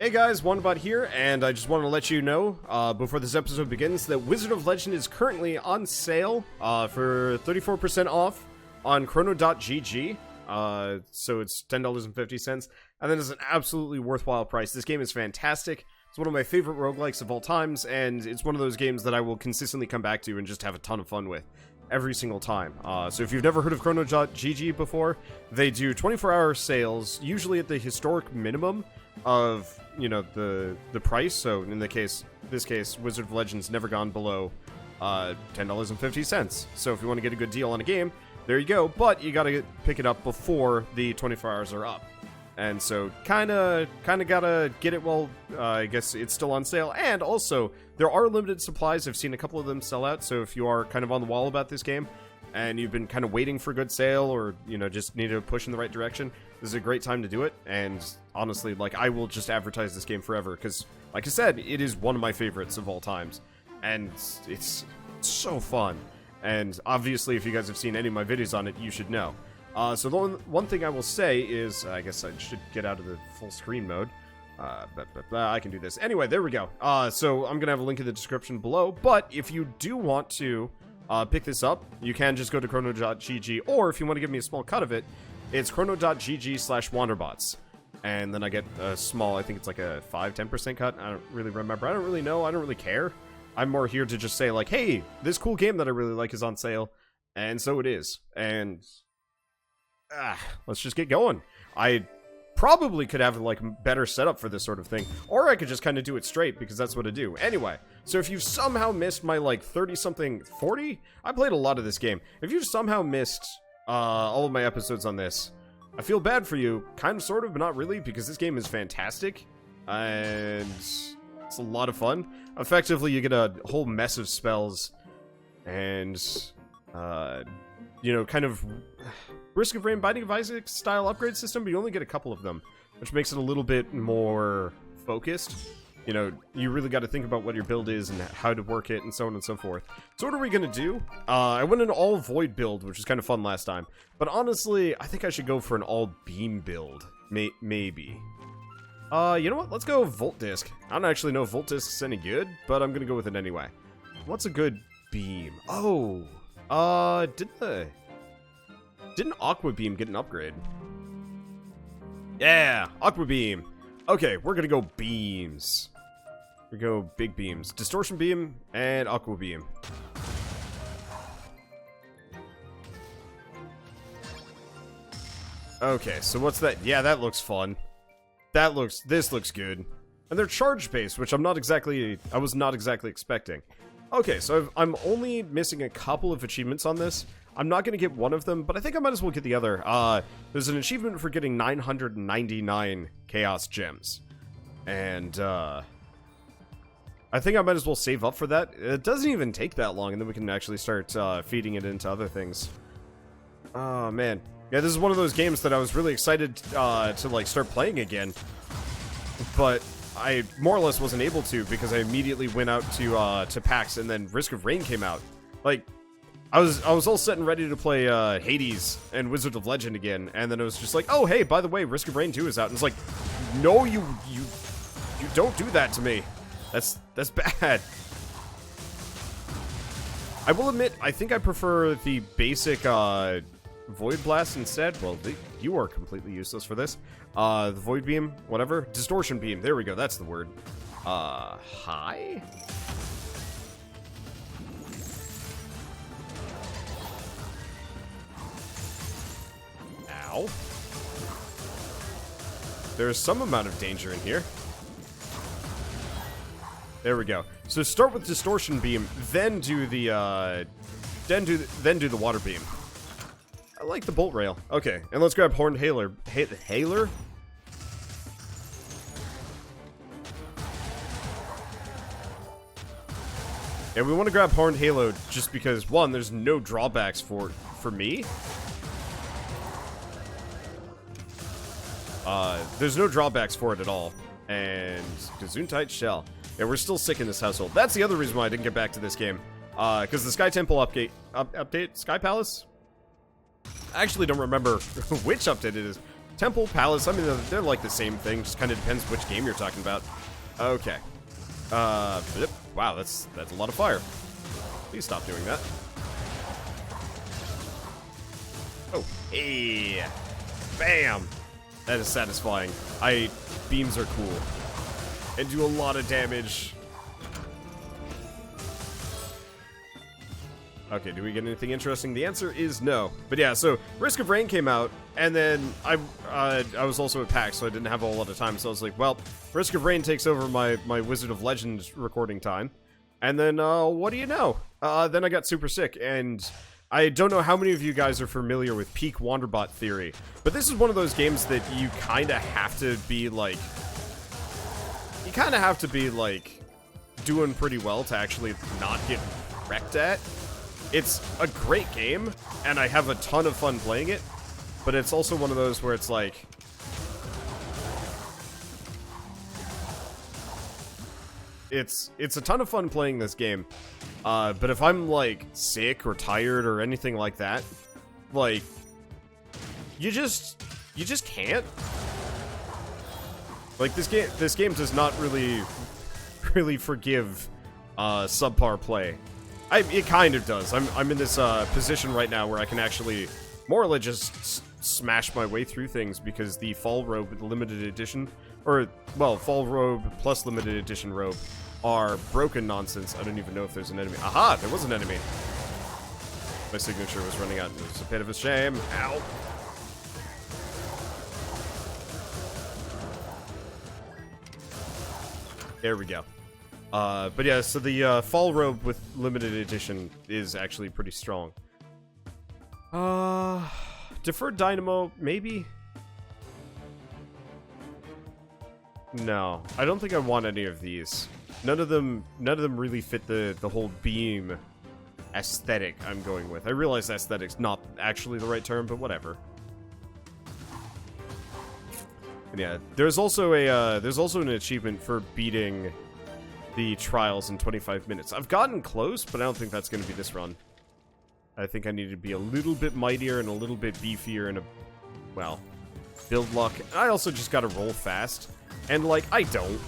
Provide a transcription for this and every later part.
Hey guys, Wonderbot here, and I just wanted to let you know, before this episode begins, that Wizard of Legend is currently on sale, for 34% off on chrono.gg, so it's $10.50, and that is an absolutely worthwhile price. This game is fantastic. It's one of my favorite roguelikes of all times, and it's one of those games that I will consistently come back to and just have a ton of fun with every single time. So if you've never heard of chrono.gg before, they do 24-hour sales, usually at the historic minimum of, you know, the price. So in this case, Wizard of Legend's never gone below $10.50. So if you want to get a good deal on a game, there you go. But you gotta pick it up before the 24 hours are up. And so kinda gotta get it while I guess it's still on sale. And also, there are limited supplies. I've seen a couple of them sell out. So if you are kind of on the wall about this game, and you've been kind of waiting for a good sale, or, you know, just need to push in the right direction, this is a great time to do it. And honestly, like, I will just advertise this game forever, because, like I said, it is one of my favorites of all times. And it's so fun. And obviously, if you guys have seen any of my videos on it, you should know. So the one thing I will say is, I guess I should get out of the full screen mode. I can do this. Anyway, there we go. So I'm going to have a link in the description below. But if you do want to pick this up, you can just go to chrono.gg, or if you want to give me a small cut of it, it's chrono.gg/wanderbots. And then I get a small, I think it's like a 5-10% cut. I don't really remember. I don't really know. I don't really care. I'm more here to just say, like, hey, this cool game that I really like is on sale. And so it is. And let's just get going. I probably could have, like, better setup for this sort of thing, or I could just kind of do it straight, because that's what I do. Anyway, so if you've somehow missed my, like, 30-something, 40? I played a lot of this game. If you've somehow missed all of my episodes on this, I feel bad for you, kind of, sort of, but not really, because this game is fantastic, and it's a lot of fun. Effectively, you get a whole mess of spells, and, you know, kind of Risk of Rain, Binding of Isaac style upgrade system, but you only get a couple of them, which makes it a little bit more focused. You know, you really got to think about what your build is and how to work it and so on and so forth. So what are we going to do? I went an all void build, which was kind of fun last time. But honestly, I think I should go for an all beam build. Maybe. You know what? Let's go Volt Disc. I don't actually know if Volt Disc's any good, but I'm going to go with it anyway. What's a good beam? Oh, didn't Aqua Beam get an upgrade? Yeah, Aqua Beam. Okay, we're gonna go beams. We go big beams. Distortion Beam and Aqua Beam. Okay, so what's that? Yeah, that looks fun. This looks good. And they're charge-based, which I was not exactly expecting. Okay, so I'm only missing a couple of achievements on this. I'm not going to get one of them, but I think I might as well get the other. There's an achievement for getting 999 Chaos Gems. And, I think I might as well save up for that. It doesn't even take that long, and then we can actually start feeding it into other things. Oh, man. Yeah, this is one of those games that I was really excited to, like, start playing again. But I more or less wasn't able to, because I immediately went out to PAX, and then Risk of Rain came out. Like, I was all set and ready to play Hades and Wizard of Legend again, and then it was just like, oh hey, by the way, Risk of Rain 2 is out, and it's like, no, you don't do that to me. That's bad. I will admit, I think I prefer the basic Void Blast instead. Well, you are completely useless for this. The Void Beam, whatever. Distortion Beam, there we go, that's the word. Hi? Ow. There's some amount of danger in here. There we go. So start with Distortion Beam, then do the then do the Water Beam. I like the Bolt Rail. Okay, and let's grab Horned Hailer. Hailer? Yeah, we want to grab Horned Halo just because, one, there's no drawbacks for me. There's no drawbacks for it at all. And Gesundheit Shell. Yeah, we're still sick in this household. That's the other reason why I didn't get back to this game. Because the Sky Temple update, Sky Palace? I actually don't remember which update it is. Temple, Palace, I mean, they're like the same thing, just kind of depends which game you're talking about. Okay. Wow, that's a lot of fire. Please stop doing that. Oh, hey. Bam. That is satisfying. Beams are cool. And do a lot of damage. Okay, do we get anything interesting? The answer is no. But yeah, so Risk of Rain came out, and then I was also at PAX, so I didn't have a whole lot of time. So I was like, well, Risk of Rain takes over my Wizard of Legend recording time. And then, what do you know? Then I got super sick, and I don't know how many of you guys are familiar with peak Wanderbot theory, but this is one of those games that you kind of have to be, like... You kind of have to be, like, doing pretty well to actually not get wrecked at. It's a great game, and I have a ton of fun playing it, but it's also one of those where it's like... It's a ton of fun playing this game, but if I'm, like, sick or tired or anything like that, like, you just can't. Like, this game does not really forgive subpar play. It kind of does. I'm in this position right now where I can actually more or less just smash my way through things because the Fall Robe limited edition, or, well, Fall Robe plus limited edition robe are broken nonsense. I don't even know if there's an enemy. Aha! There was an enemy. My signature was running out. It's a bit of a shame. Ow. There we go. But yeah, so the Fall Robe with limited edition is actually pretty strong. Deferred Dynamo, maybe? No, I don't think I want any of these. None of them really fit the whole beam aesthetic I'm going with. I realize aesthetic's not actually the right term, but whatever. And yeah, there's also an achievement for beating the trials in 25 minutes. I've gotten close, but I don't think that's going to be this run. I think I need to be a little bit mightier and a little bit beefier and well, build luck. And I also just got to roll fast. And, like, I don't.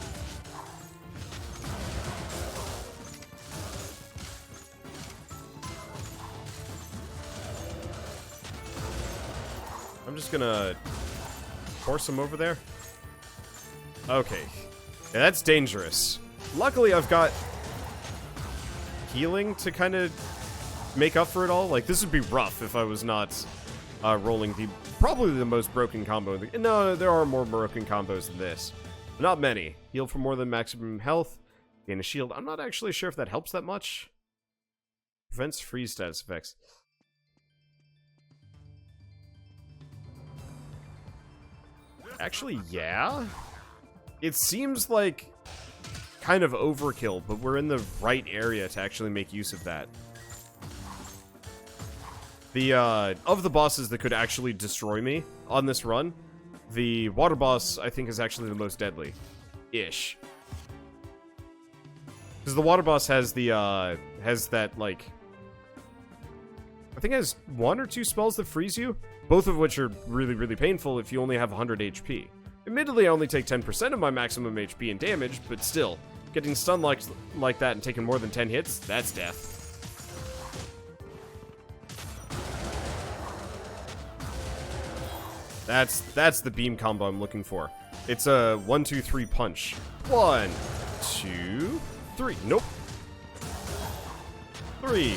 I'm just gonna force him over there. Okay. Yeah, that's dangerous. Luckily, I've got healing to kind of make up for it all. Like, this would be rough if I was not rolling probably the most broken combo. No, there are more broken combos than this. But not many. Heal for more than maximum health. Gain a shield. I'm not actually sure if that helps that much. Prevents freeze status effects. Actually, yeah. It seems like kind of overkill, but we're in the right area to actually make use of that. The, of the bosses that could actually destroy me on this run, the water boss, I think, is actually the most deadly. Ish. Because the water boss has the, has that, like... I think it has 1 or 2 spells that freeze you, both of which are really, really painful if you only have 100 HP. Admittedly, I only take 10% of my maximum HP and damage, but still, getting stunned like that and taking more than 10 hits, that's death. That's the beam combo I'm looking for. It's a 1, 2, 3 punch. 1, 2, 3. Nope. 3.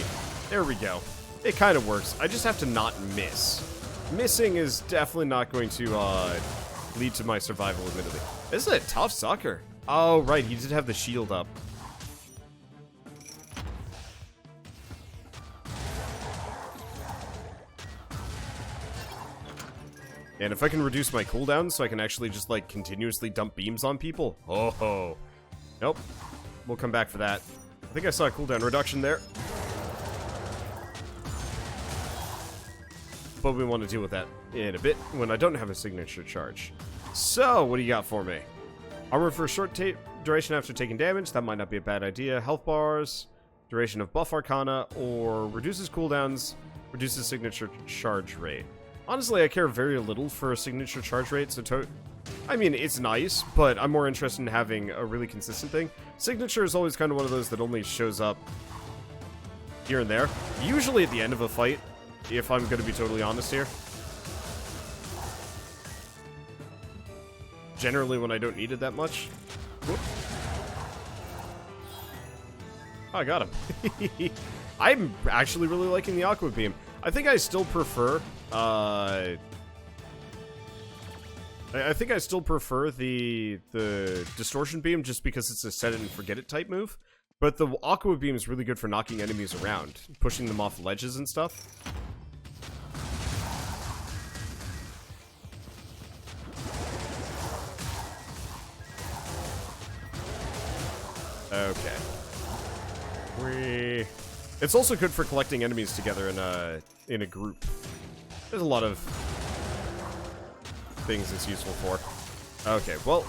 There we go. It kind of works. I just have to not miss. Missing is definitely not going to lead to my survival, admittedly. This is a tough sucker. Oh, right. He did have the shield up. And if I can reduce my cooldown so I can actually just, like, continuously dump beams on people. Oh ho. Nope. We'll come back for that. I think I saw a cooldown reduction there. But we want to deal with that in a bit when I don't have a signature charge. So, what do you got for me? Armor for a short duration after taking damage. That might not be a bad idea. Health bars, duration of buff arcana, or reduces cooldowns, reduces signature charge rate. honestly, I care very little for a signature charge rate, so I mean, it's nice, but I'm more interested in having a really consistent thing. Signature is always kind of one of those that only shows up here and there. Usually at the end of a fight, if I'm going to be totally honest here. Generally when I don't need it that much. Whoop. Oh, I got him. I'm actually really liking the Aqua Beam. I think I still prefer, I think I still prefer the Distortion Beam just because it's a set it and forget it type move. But the Aqua Beam is really good for knocking enemies around, pushing them off ledges and stuff. Okay. It's also good for collecting enemies together in a group. There's a lot of things it's useful for. Okay, well,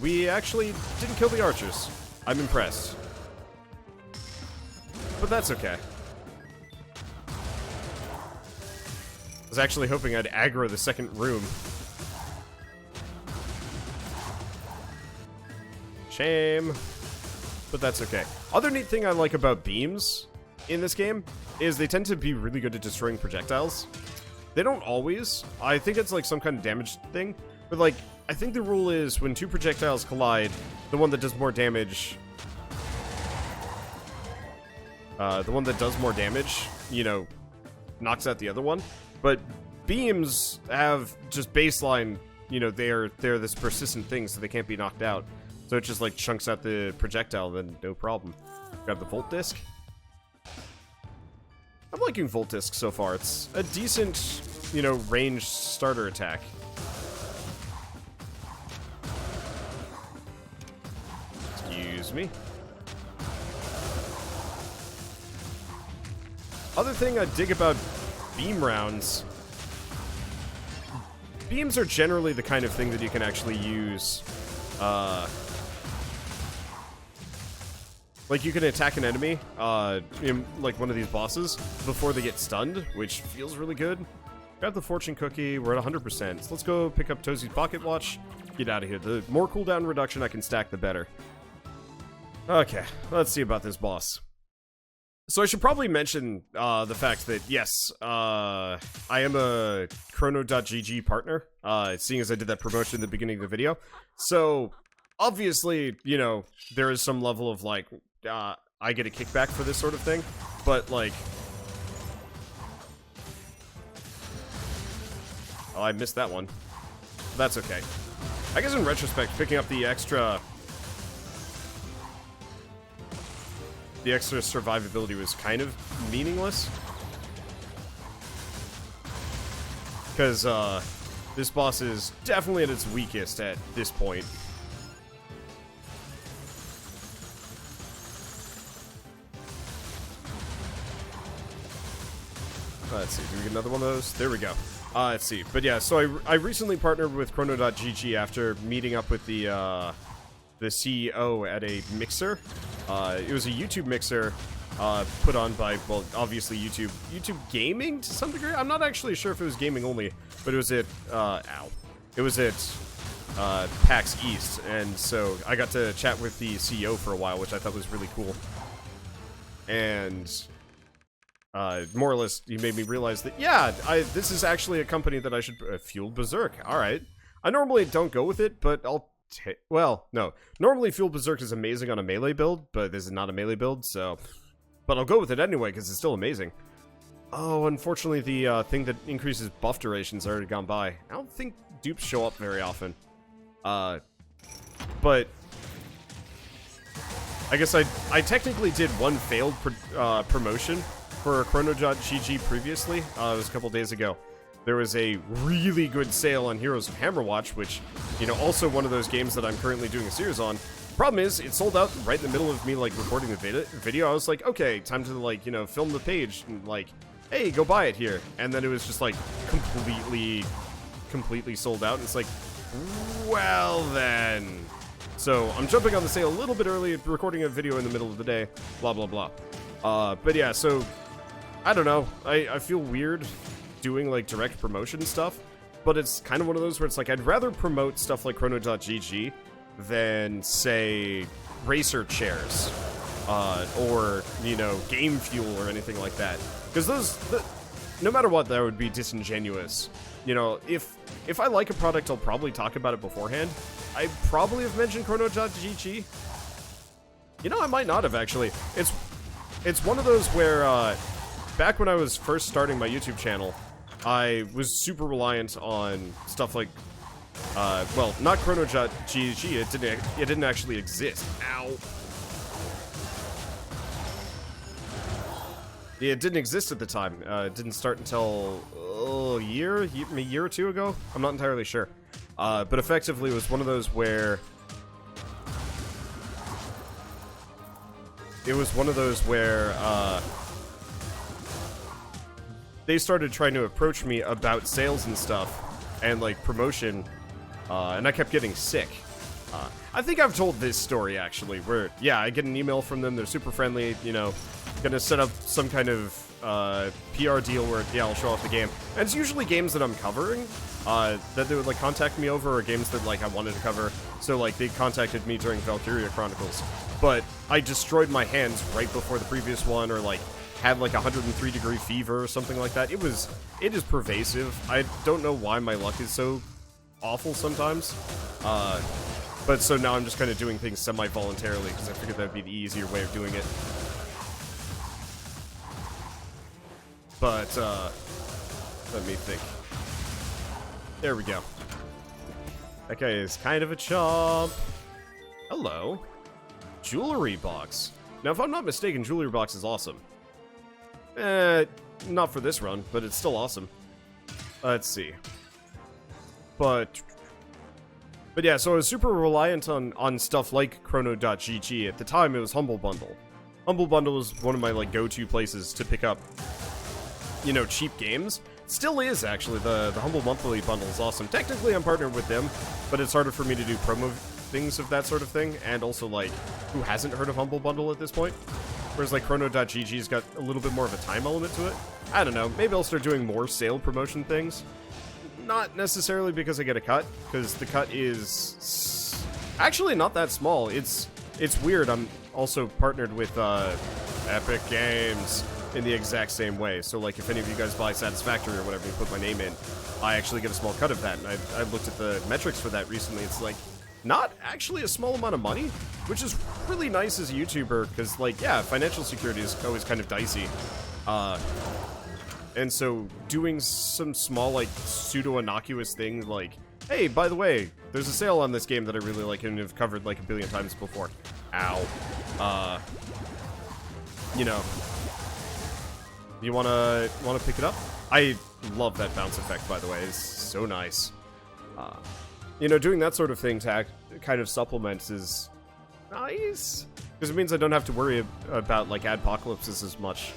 we actually didn't kill the archers. I'm impressed. But that's okay. I was actually hoping I'd aggro the second room. Shame. But that's okay. Other neat thing I like about beams in this game is they tend to be really good at destroying projectiles. They don't always. I think it's like some kind of damage thing. But like, I think the rule is when two projectiles collide, the one that does more damage... you know, knocks out the other one. But beams have just baseline, you know, they're this persistent thing, so they can't be knocked out. So it just like chunks out the projectile, then no problem. Grab the Volt Disc. I'm liking Volt Disc so far. It's a decent, you know, ranged starter attack. Excuse me. Other thing I dig about beam rounds. Beams are generally the kind of thing that you can actually use, like, you can attack an enemy, in, like, one of these bosses before they get stunned, which feels really good. Grab the fortune cookie, we're at 100%. So let's go pick up Tozy's pocket watch, get out of here. The more cooldown reduction I can stack, the better. Okay, let's see about this boss. So I should probably mention, the fact that, yes, I am a Chrono.gg partner, seeing as I did that promotion in the beginning of the video. So, obviously, you know, there is some level of, like, I get a kickback for this sort of thing, but, like... Oh, I missed that one. That's okay. I guess in retrospect, picking up the extra survivability was kind of meaningless. Because, this boss is definitely at its weakest at this point. Let's see, do we get another one of those? There we go. Let's see. But yeah, so I recently partnered with Chrono.gg after meeting up with the CEO at a mixer. It was a YouTube mixer put on by, well, obviously YouTube gaming to some degree. I'm not actually sure if it was gaming only, but it was at, It was at PAX East, and so I got to chat with the CEO for a while, which I thought was really cool. And more or less, he made me realize that, yeah, this is actually a company that I should... Fueled Berserk, alright. I normally don't go with it, but I'll... Well, no. Normally, Fueled Berserk is amazing on a melee build, but this is not a melee build, so... But I'll go with it anyway, because it's still amazing. Oh, unfortunately, the thing that increases buff duration's already gone by. I don't think dupes show up very often. But... I guess I technically did one failed promotion for Chrono.gg previously. It was a couple days ago. There was a really good sale on Heroes of Hammerwatch, which, you know, also one of those games that I'm currently doing a series on. Problem is, it sold out right in the middle of me, like, recording the video. I was like, okay, time to, like, you know, film the page, and, like, hey, go buy it here. And then it was just, like, completely sold out, and it's like, well, then. So, I'm jumping on the sale a little bit early, recording a video in the middle of the day, blah, blah, blah. But yeah, so, I don't know. I feel weird doing like direct promotion stuff, but it's kind of one of those where it's like I'd rather promote stuff like Chrono.gg than, say, racer chairs, or, you know, game fuel or anything like that. Because no matter what, that would be disingenuous. You know, if I like a product, I'll probably talk about it beforehand. I probably have mentioned Chrono.gg. You know, I might not have, actually. It's one of those where, back when I was first starting my YouTube channel, I was super reliant on stuff like, well, not Chrono.gg, it didn't actually exist. Ow. Yeah, it didn't exist at the time. It didn't start until a year or two ago? I'm not entirely sure. But effectively, it was one of those where... they started trying to approach me about sales and stuff, and, like, promotion, and I kept getting sick. I think I've told this story, actually, where, yeah, I get an email from them, they're super friendly, you know, gonna set up some kind of, PR deal where, yeah, I'll show off the game. And it's usually games that I'm covering, that they would, like, contact me over, or games that, like, I wanted to cover. So, like, they contacted me during Valkyria Chronicles. But I destroyed my hands right before the previous one, or, like, had, like, 103-degree fever or something like that. It is pervasive. I don't know why my luck is so awful sometimes. But so now I'm just kind of doing things semi-voluntarily, because I figured that would be the easier way of doing it. But, let me think. There we go. That guy is kind of a chomp. Hello. Jewelry box. Now, if I'm not mistaken, jewelry box is awesome. Not for this run, but it's still awesome. Let's see. But yeah, so I was super reliant on stuff like Chrono.gg. At the time, it was Humble Bundle. Humble Bundle was one of my, like, go-to places to pick up, you know, cheap games. It still is, actually. The Humble Monthly Bundle is awesome. Technically, I'm partnered with them, but it's harder for me to do promo things of that sort of thing, and also, like, who hasn't heard of Humble Bundle at this point? Whereas, like, Chrono.gg's got a little bit more of a time element to it. I don't know. Maybe I'll start doing more sale promotion things. Not necessarily because I get a cut, because the cut is actually not that small. It's weird. I'm also partnered with Epic Games in the exact same way. So, like, if any of you guys buy Satisfactory or whatever, you put my name in, I actually get a small cut of that. And I looked at the metrics for that recently. It's, like, not actually a small amount of money, which is really nice as a YouTuber, because, like, yeah, financial security is always kind of dicey. And so doing some small, like, pseudo-innocuous things like, hey, by the way, there's a sale on this game that I really like and have covered, like, a billion times before. Ow. You know. You wanna pick it up? I love that bounce effect, by the way. It's so nice. You know, doing that sort of thing to kind of supplements is nice. Because it means I don't have to worry about, like, adpocalypses as much.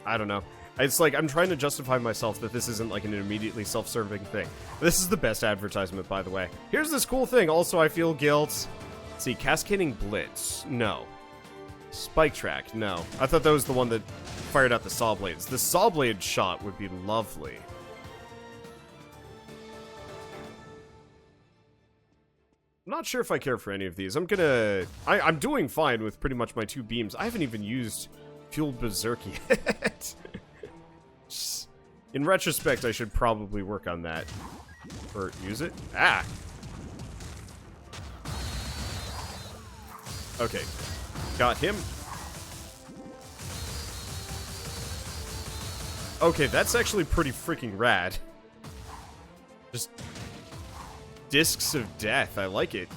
I don't know. It's like, I'm trying to justify myself that this isn't, like, an immediately self-serving thing. This is the best advertisement, by the way. Here's this cool thing. Also, I feel guilt. Let's see, Cascading Blitz. No. Spike Track. No. I thought that was the one that fired out the saw blades. The saw blade shot would be lovely. I'm not sure if I care for any of these. I'm doing fine with pretty much my two beams. I haven't even used Fueled Berserk yet. In retrospect, I should probably work on that. Or use it? Ah! Okay. Got him. Okay, that's actually pretty freaking rad. Just discs of death. I like it.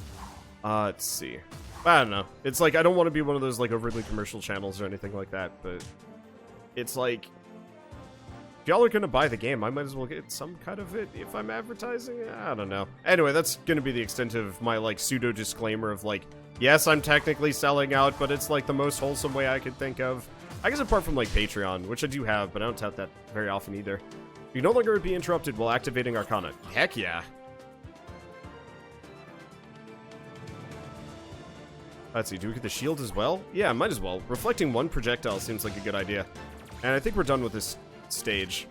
Let's see. I don't know. It's like, I don't want to be one of those, like, overly commercial channels or anything like that, but it's like, if y'all are gonna buy the game, I might as well get some cut of it if I'm advertising. I don't know. Anyway, that's gonna be the extent of my, like, pseudo disclaimer of, like, yes, I'm technically selling out, but it's, like, the most wholesome way I could think of. I guess apart from, like, Patreon, which I do have, but I don't tout that very often either. You no longer be interrupted while activating Arcana. Heck yeah. Let's see, do we get the shield as well? Yeah, might as well. Reflecting one projectile seems like a good idea. And I think we're done with this stage.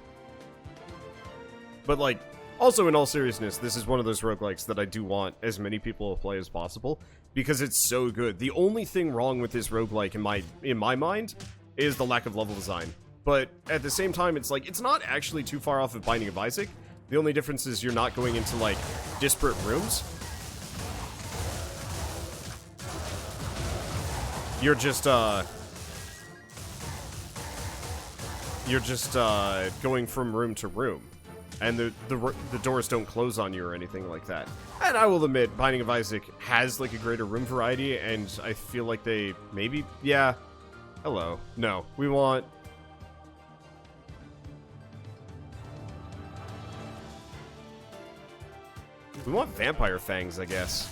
But, like, also in all seriousness, this is one of those roguelikes that I do want as many people to play as possible, because it's so good. The only thing wrong with this roguelike in my mind is the lack of level design. But at the same time, it's like, it's not actually too far off of Binding of Isaac. The only difference is you're not going into, like, disparate rooms. You're just going from room to room. And the doors don't close on you or anything like that. And I will admit, Binding of Isaac has, like, a greater room variety, and I feel like they maybe... Yeah. Hello. No. We want... We want Vampire Fangs, I guess.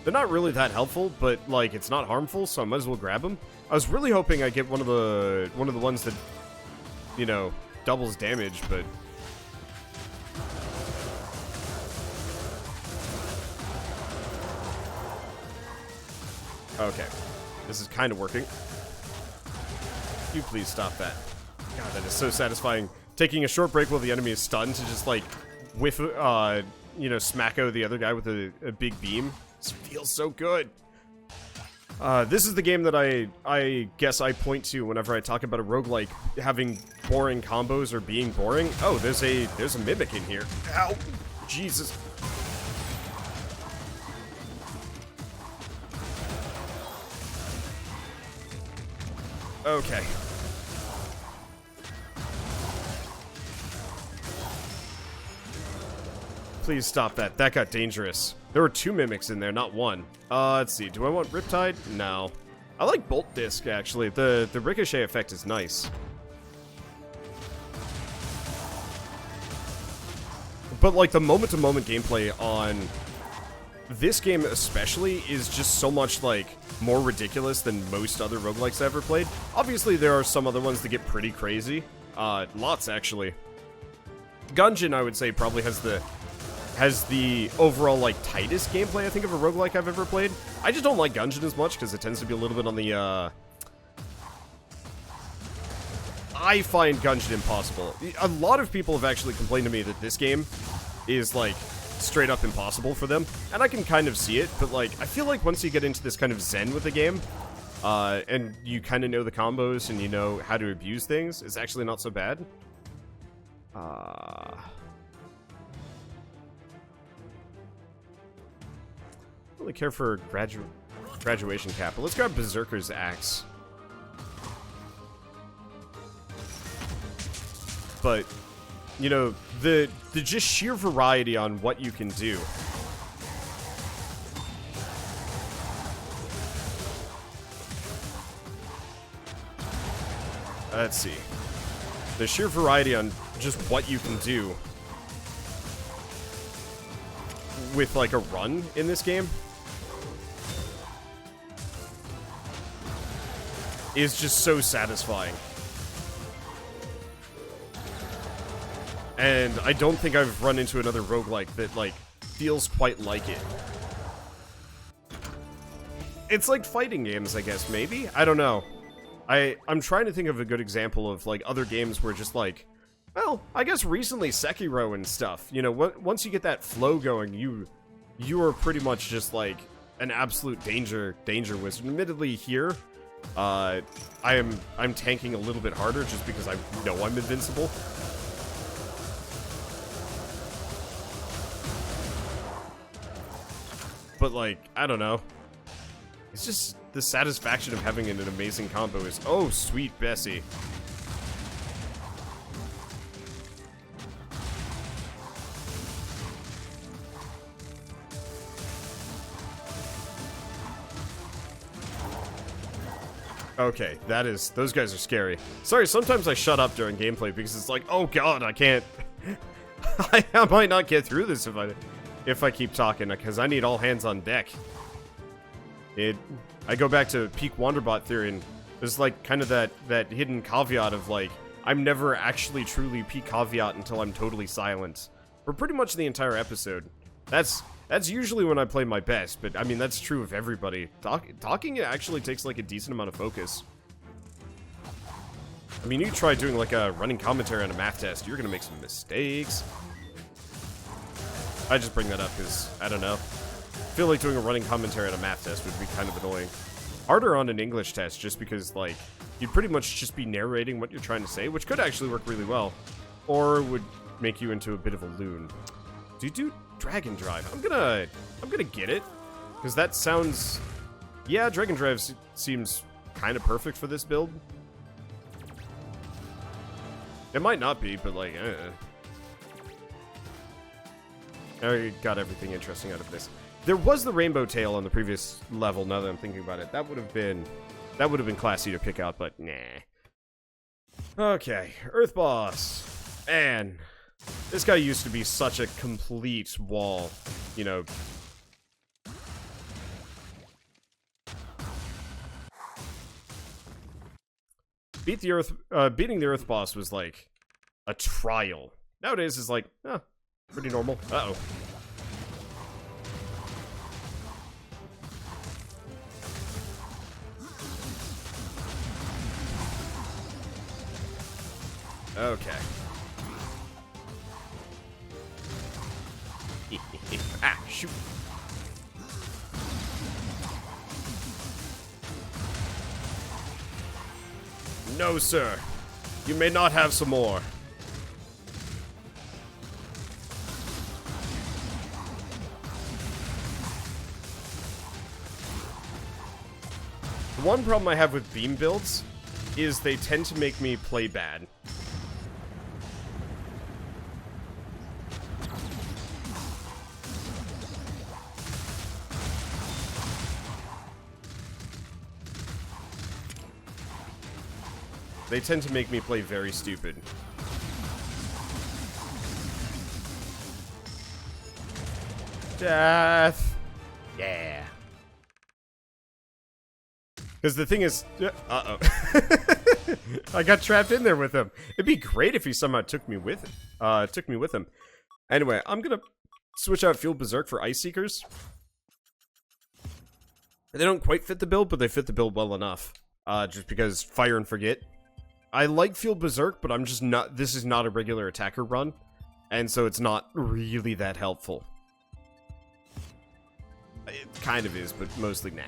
They're not really that helpful, but, like, it's not harmful, so I might as well grab them. I was really hoping I get one of the ones that, you know, doubles damage, but... Okay. This is kind of working. You please stop that. God, that is so satisfying. Taking a short break while the enemy is stunned to just, like, whiff, you know, smacko the other guy with a big beam. This feels so good. This is the game that I guess I point to whenever I talk about a roguelike having boring combos or being boring. Oh, there's a mimic in here. Ow! Jesus. Okay. Please stop that. That got dangerous. There were 2 mimics in there, not 1. Let's see. Do I want Riptide? No. I like Bolt Disc, actually. The ricochet effect is nice. But, like, the moment-to-moment gameplay on this game especially is just so much, like, more ridiculous than most other roguelikes I've ever played. Obviously, there are some other ones that get pretty crazy. Lots, actually. Gungeon, I would say, probably has the overall, like, tightest gameplay, I think, of a roguelike I've ever played. I just don't like Gungeon as much, because it tends to be a little bit on the, I find Gungeon impossible. A lot of people have actually complained to me that this game is, like, straight up impossible for them, and I can kind of see it, but, like, I feel like once you get into this kind of zen with the game, and you kind of know the combos and you know how to abuse things, it's actually not so bad. I don't really care for graduation cap, but let's grab Berserker's Axe. But, you know, the just sheer variety on what you can do. Let's see. The sheer variety on just what you can do with, like, a run in this game is just so satisfying. And I don't think I've run into another roguelike that, like, feels quite like it. It's like fighting games, I guess, maybe? I don't know. I'm trying to think of a good example of, like, other games where just, like, well, I guess recently Sekiro and stuff. You know, once you get that flow going, you are pretty much just, like, an absolute danger wizard. Admittedly, here, I'm tanking a little bit harder just because I know I'm invincible. But, like, I don't know. It's just the satisfaction of having an amazing combo is, oh, sweet Bessie. Okay, those guys are scary. Sorry, sometimes I shut up during gameplay because it's like, oh god, I can't, I might not get through this if I keep talking, because I need all hands on deck. I go back to peak Wanderbot theory, and there's, like, kind of that hidden caveat of, like, I'm never actually truly peak caveat until I'm totally silent. For pretty much the entire episode. That's usually when I play my best, but, I mean, that's true of everybody. Talking actually takes, like, a decent amount of focus. I mean, you try doing like a running commentary on a math test, you're gonna make some mistakes. I just bring that up because, I don't know. I feel like doing a running commentary on a math test would be kind of annoying. Harder on an English test just because, like, you'd pretty much just be narrating what you're trying to say, which could actually work really well. Or would make you into a bit of a loon. Do you do Dragon Drive? I'm gonna get it. Because that sounds... Yeah, Dragon Drive seems kind of perfect for this build. It might not be, but like, I got everything interesting out of this. There was the rainbow tail on the previous level, now that I'm thinking about it. That would have been classy to pick out, but nah. Okay, Earth Boss. Man, this guy used to be such a complete wall, you know. Beating the Earth Boss was like a trial. Nowadays it's like, pretty normal. Uh-oh. Okay. Ah, shoot. No, sir. You may not have some more. The one problem I have with beam builds is they tend to make me play bad. They tend to make me play very stupid. Death! Yeah. Because the thing is... Uh-oh. I got trapped in there with him. It'd be great if he somehow took me with him. Anyway, I'm gonna switch out Field Berserk for Ice Seekers. They don't quite fit the build, but they fit the build well enough. Just because Fire and Forget. I like Field Berserk, but I'm just not... This is not a regular attacker run. And so it's not really that helpful. It kind of is, but mostly nah.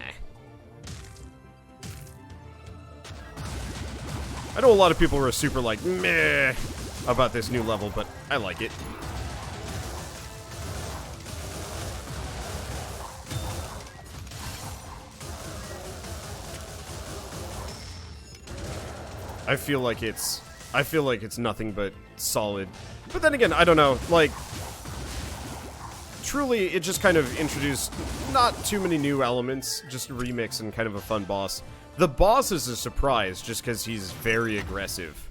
I know a lot of people were super like, meh, about this new level, but I like it. I feel like it's nothing but solid. But then again, I don't know, like, truly, it just kind of introduced not too many new elements, just a remix and kind of a fun boss. The boss is a surprise just because he's very aggressive.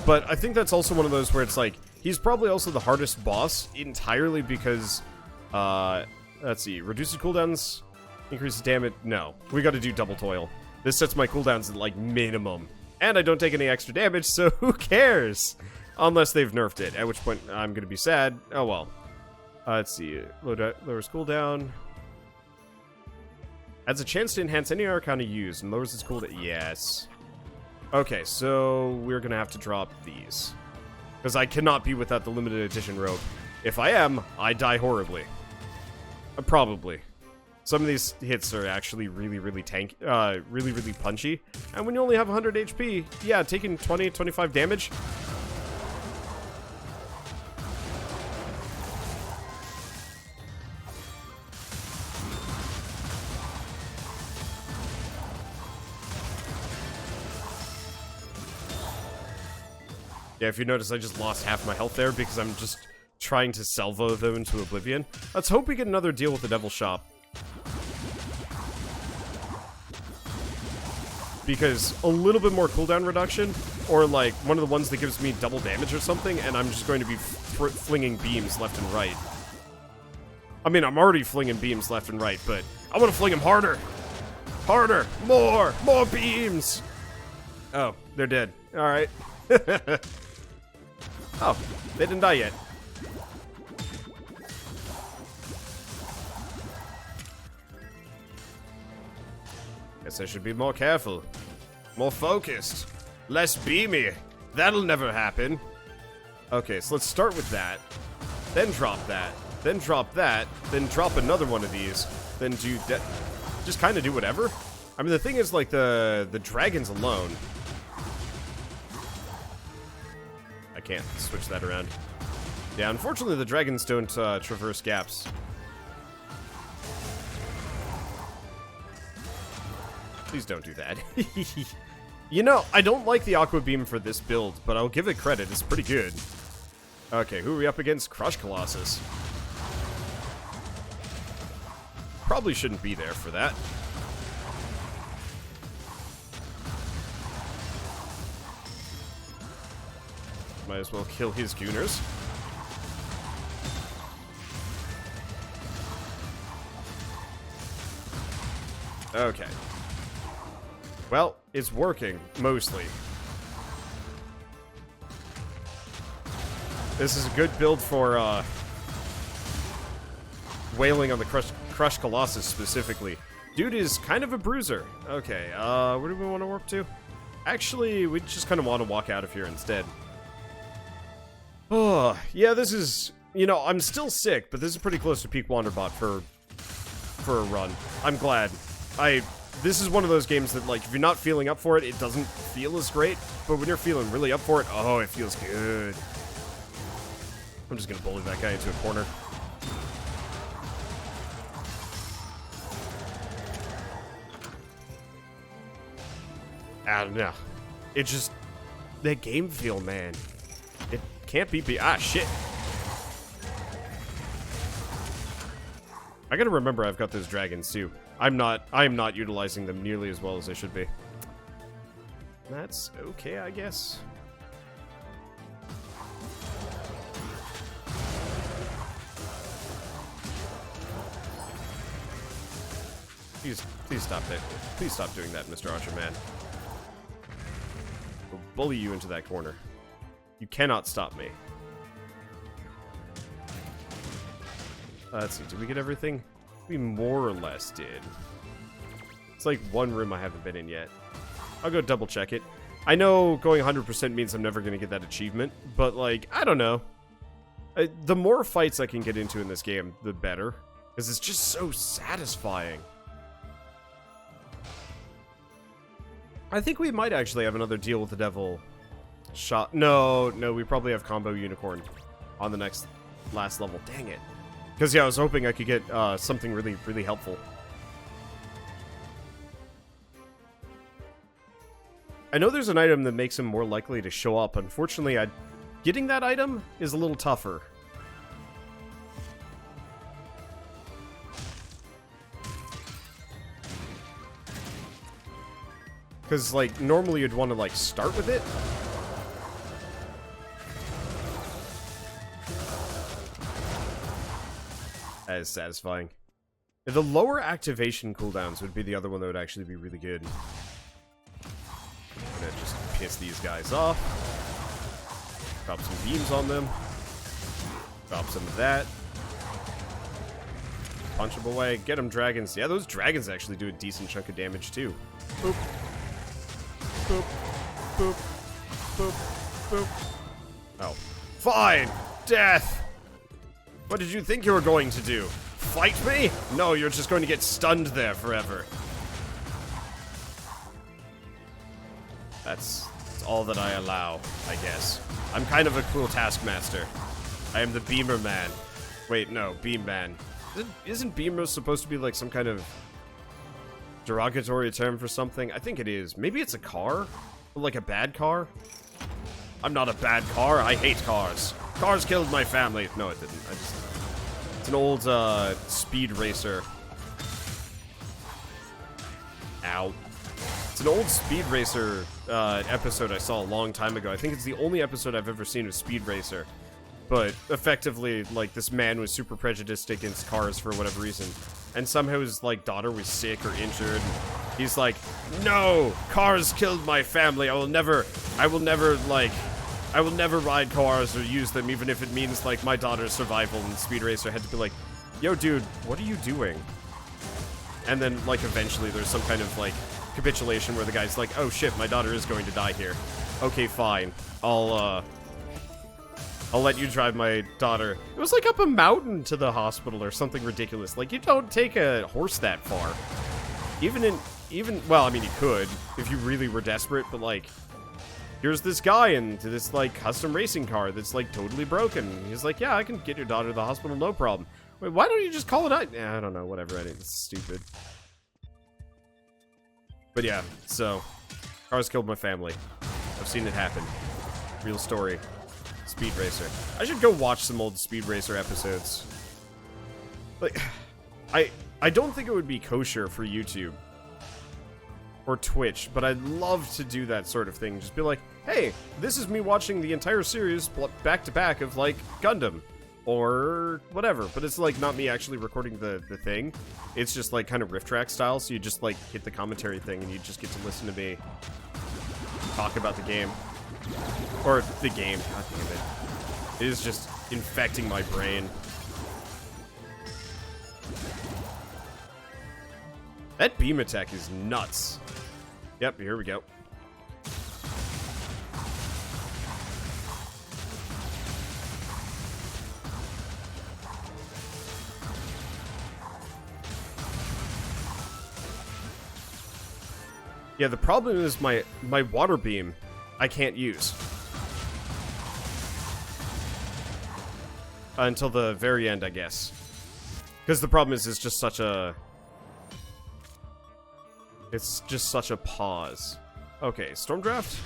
But I think that's also one of those where it's like, he's probably also the hardest boss entirely because, let's see, reduces cooldowns, increases damage. No, we gotta do double toil. This sets my cooldowns at like minimum. And I don't take any extra damage, so who cares? Unless they've nerfed it, at which point I'm gonna be sad. Oh well. Let's see, lowers cooldown. Adds a chance to enhance any arcana used and lowers its cooldown. Yes. Okay, so we're gonna have to drop these. Because I cannot be without the limited edition robe. If I am, I die horribly. Probably. Some of these hits are actually really really punchy. And when you only have 100 HP, yeah, taking 20-25 damage. Yeah, if you notice, I just lost half my health there because I'm just trying to salvo them into oblivion. Let's hope we get another deal with the Devil Shop. Because a little bit more cooldown reduction, or like one of the ones that gives me double damage or something, and I'm just going to be flinging beams left and right. I mean, I'm already flinging beams left and right, but I want to fling them harder. Harder. More beams. Oh, they're dead. All right. Oh, they didn't die yet. Guess I should be more careful. More focused. Less beamy. That'll never happen. Okay, so let's start with that. Then drop that. Then drop that. Then drop another one of these. Then do that. Just kind of do whatever. I mean, the thing is, like, the dragons alone. I can't switch that around. Yeah, unfortunately, the dragons don't traverse gaps. Please don't do that. You know, I don't like the Aqua Beam for this build, but I'll give it credit. It's pretty good. Okay, who are we up against? Crush Colossus. Probably shouldn't be there for that. Might as well kill his Gooners. Okay. Well, it's working, mostly. This is a good build for, wailing on the Crush Colossus specifically. Dude is kind of a bruiser. Okay, where do we want to warp to? Actually, we just kind of want to walk out of here instead. Oh, yeah, this is... You know, I'm still sick, but this is pretty close to peak Wanderbot for a run. I'm glad. This is one of those games that, like, if you're not feeling up for it, it doesn't feel as great. But when you're feeling really up for it, oh, it feels good. I'm just gonna bully that guy into a corner. I don't know. It just... That game feel, man. It can't be ah, shit. I gotta remember I've got those dragons, too. I am not utilizing them nearly as well as I should be. That's okay, I guess. Please stop that. Please stop doing that, Mr. Archer Man. We'll bully you into that corner. You cannot stop me. Let's see, did we get everything? We more or less did. It's like one room I haven't been in yet. I'll go double check it. I know going 100% means I'm never going to get that achievement, but like, I don't know. The more fights I can get into in this game, the better. Because it's just so satisfying. I think we might actually have another deal with the devil shot. No, we probably have combo unicorn on the last level. Dang it. Because, yeah, I was hoping I could get something really, really helpful. I know there's an item that makes him more likely to show up. Unfortunately, getting that item is a little tougher. Because, like, normally you'd want to, like, start with it. That is satisfying. The lower activation cooldowns would be the other one that would actually be really good. I'm gonna just piss these guys off. Drop some beams on them. Drop some of that. Punch them away. Get them, dragons. Yeah, those dragons actually do a decent chunk of damage, too. Boop. Boop. Boop. Boop. Boop. Oh. Fine! Death! What did you think you were going to do? Fight me? No, you're just going to get stunned there forever. That's all that I allow, I guess. I'm kind of a cool taskmaster. I am the Beamer Man. Wait, no, Beam Man. Isn't Beamer supposed to be like some kind of derogatory term for something? I think it is. Maybe it's a car? Like a bad car? I'm not a bad car. I hate cars. Cars killed my family. No, it didn't. It's an old, speed racer. Ow. It's an old Speed Racer, episode I saw a long time ago. I think it's the only episode I've ever seen of Speed Racer. But, effectively, like, this man was super prejudiced against cars for whatever reason. And somehow his, like, daughter was sick or injured. He's like, no! Cars killed my family. I will never, ride cars or use them, even if it means, like, my daughter's survival. And Speed Racer had to be like, yo, dude, what are you doing? And then, like, eventually there's some kind of, like, capitulation where the guy's like, oh shit, my daughter is going to die here. Okay, fine. I'll let you drive my daughter. It was like up a mountain to the hospital or something ridiculous. Like, you don't take a horse that far. Well, I mean, you could if you really were desperate, but like, here's this guy in this like custom racing car that's like totally broken. He's like, yeah, I can get your daughter to the hospital, no problem. Wait, why don't you just call it out? Yeah, I don't know, whatever, I think it's stupid. But yeah, so, cars killed my family. I've seen it happen. Real story. Speed Racer. I should go watch some old Speed Racer episodes. Like, I don't think it would be kosher for YouTube or Twitch, but I'd love to do that sort of thing. Just be like, hey, this is me watching the entire series back to back of, like, Gundam. Or whatever. But it's, like, not me actually recording the thing. It's just, like, kind of riff track style, so you just, like, hit the commentary thing and you just get to listen to me talk about the game. Or the game. God damn it. It is just infecting my brain. That beam attack is nuts. Yep, here we go. Yeah, the problem is my water beam I can't use. Until the very end, I guess. Because the problem is it's just such a... It's just such a pause. Okay, Stormdraft?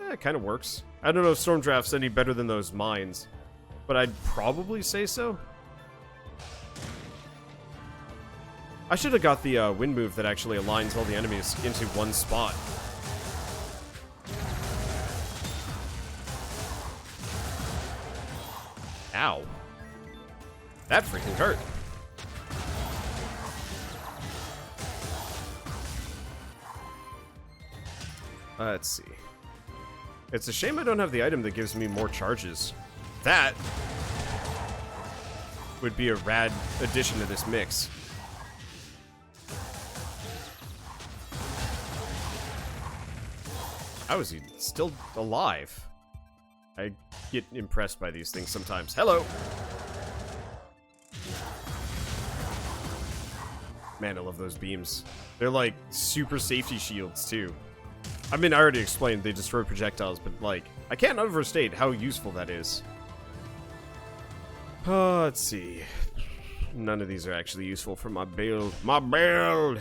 Eh, it kind of works. I don't know if Stormdraft's any better than those mines, but I'd probably say so. I should have got the wind move that actually aligns all the enemies into one spot. Ow. That freaking hurt. Let's see. It's a shame I don't have the item that gives me more charges. That would be a rad addition to this mix. How is he still alive? I get impressed by these things sometimes. Hello! Man, I love those beams. They're like super safety shields too. I mean, I already explained they destroy projectiles, but like, I can't overstate how useful that is. Let's see. None of these are actually useful for my build. My build!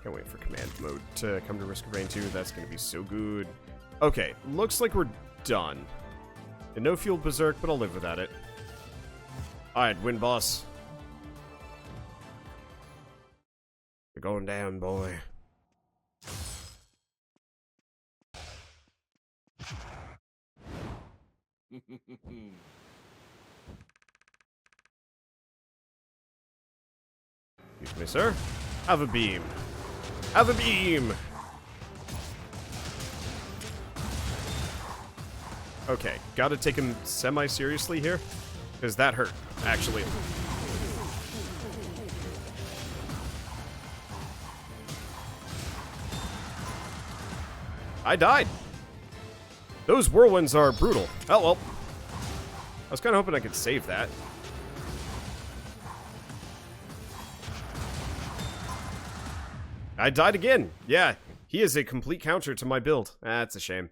Can't wait for command mode to come to Risk of Rain 2. That's going to be so good. Okay, looks like we're done. And no fuel berserk, but I'll live without it. Alright, win boss. You're going down, boy. Excuse me, sir. Have a beam. Have a beam! Okay, gotta take him semi-seriously here, because that hurt, actually. I died! Those whirlwinds are brutal. Oh, well. I was kind of hoping I could save that. I died again. Yeah, he is a complete counter to my build. That's a shame.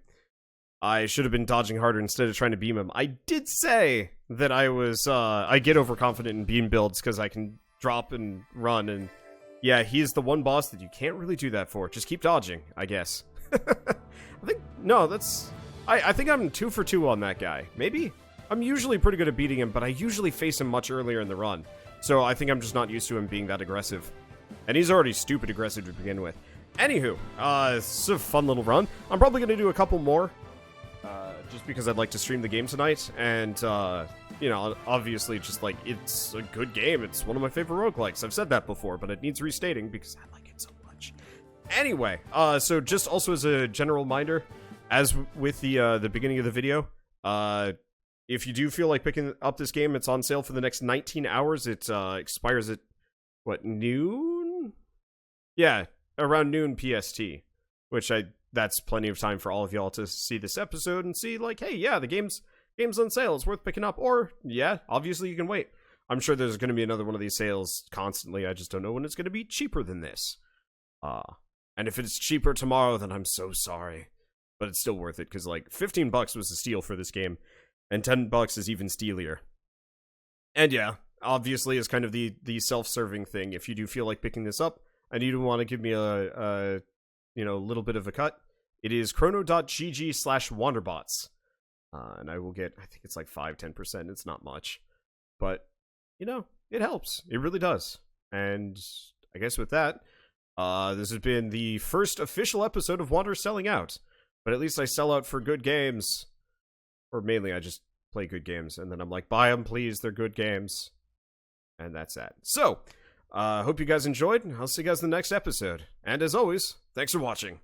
I should have been dodging harder instead of trying to beam him. I did say that I get overconfident in beam builds because I can drop and run, and yeah, he's the one boss that you can't really do that for. Just keep dodging, I guess. I think I'm 2 for 2 on that guy. Maybe? I'm usually pretty good at beating him, but I usually face him much earlier in the run. So I think I'm just not used to him being that aggressive. And he's already stupid aggressive to begin with. Anywho, it's a fun little run. I'm probably going to do a couple more. Just because I'd like to stream the game tonight. And, you know, obviously just like, it's a good game. It's one of my favorite roguelikes. I've said that before, but it needs restating because I like it so much. Anyway, so just also as a general reminder, as with the beginning of the video, if you do feel like picking up this game, it's on sale for the next 19 hours. It expires at, what, noon? Yeah, around noon PST, which that's plenty of time for all of y'all to see this episode and see, like, hey, yeah, the game's on sale, it's worth picking up. Or, yeah, obviously you can wait. I'm sure there's going to be another one of these sales constantly. I just don't know when it's going to be cheaper than this. And if it's cheaper tomorrow, then I'm so sorry. But it's still worth it, because, like, $15 was a steal for this game, and $10 is even steelier. And yeah, obviously, it's kind of the self-serving thing. If you do feel like picking this up, and you do want to give me a little bit of a cut, it is chrono.gg/wanderbots. And I will get, I think it's like 5-10%. It's not much. But, it helps. It really does. And I guess with that, this has been the first official episode of Wander Selling Out. But at least I sell out for good games. Or mainly I just play good games. And then I'm like, buy them, please. They're good games. And that's that. So, hope you guys enjoyed. I'll see you guys in the next episode. And as always, thanks for watching.